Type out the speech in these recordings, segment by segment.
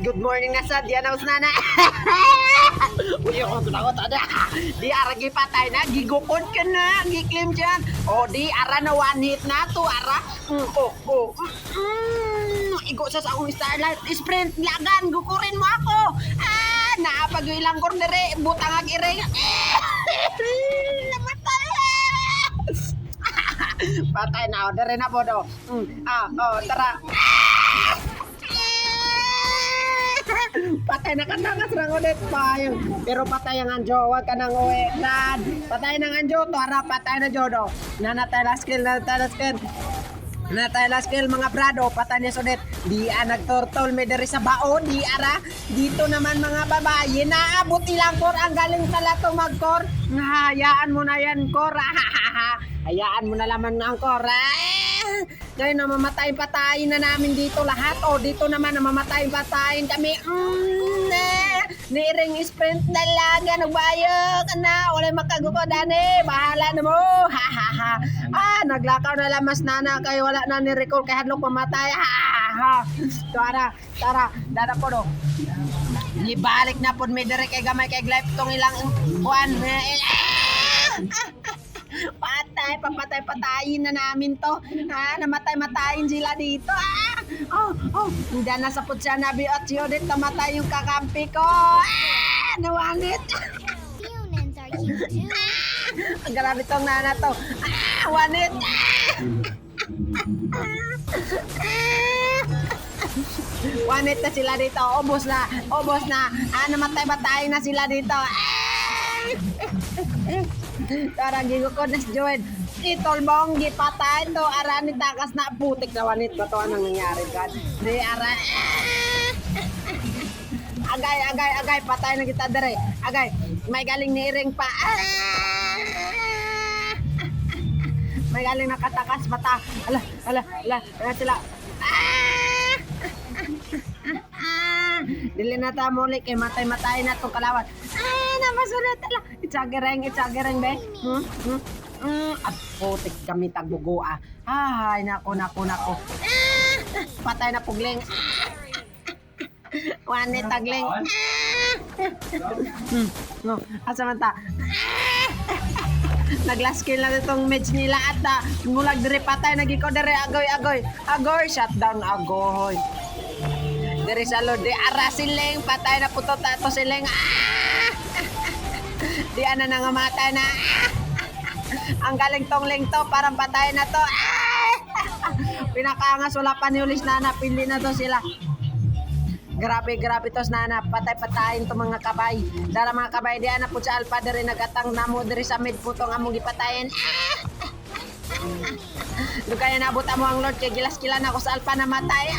Good morning na sa diyan aus nana. Uy, ako na tada. Di ara gipatay na, gigukod ka na, giklim dyan. O di ara na one hit na to, ara. Igo sa akong starlight sprint lagan, gukurin mo ako. Naapag yung ilang kordere, butang ag iring. Namatay. Patay na, dere na po do. Tara. Patay na kanangas rang ulit pa. Pero patay ang anjo, wag ka nang uwi. Dad, patay ng anjo, to harap, patay na jodo. Nanatay la skill. Natay la skill mga brado, patay niya sulit. Di nagturtol may diri sa baon, di ara. Dito naman mga babae, naabot ilang kor ang galing sa lato magkor. Hayaan mo na yan, kor. Hayaan mo na laman ang kor. Ngayon na mamatay-patayin na namin dito lahat. O dito naman na mamatay-patayin kami. Niring sprint na lang. Nagbayo ka na. Wala makaguko dani. Bahala na mo. Naglakaw na lang mas nana. Kayo wala na ni-recall. Kaya hadlok mamatay. Tara. Dada po do. Ibalik na po. May direk kay gamay kay Glipe. Itong ilang buwan. Papatay-patayin na namin to. Namatay-matayin sila dito. Hindi na sa putsa na biot yun. Namatay yung kakampi ko. Nawanit. Humans are cute too. Ang grabe tong nana to. Wanit. Wanit na sila dito. Obos na. Namatay-patayin na sila dito. Tara, gigo ko na si Joed. Itolbong, gipatay to. Ara ni takas na putik na wanit ba to? Anong nangyari ka? Di, ara. Agay. Patay na kita dere. Agay. May galing ni Iring pa. May galing nakatakas mata. Ala. Sila. Dili na ta muli kay matay na to kalawat. Namasunod tala. Itsagereng be. Putik kami tagbugoa. Ay, nako. Patay na pugling. Wanit tagling. Asa man ta? Nag-last kill na itong match nila at mulag dire patay nagiko dire agoy shutdown agoy. Dire sa lodi ara siling patay na puto tato siling. Di ana na nga matay na. Ang galing tong lingto parang patay na to. Pinakaangas wala pa ni ulis na napili na to sila. Grabe tos nana patay-patayin to mga kabay. Dala mga kabay di ana pud sa alpa diri nagatang namo diri sa mid putong among gipatayin. Dugay na abot amo ang Lord kay gilas-kilan ako sa alpa na matay.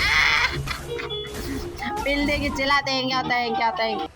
Pildi gid sila. Thank you.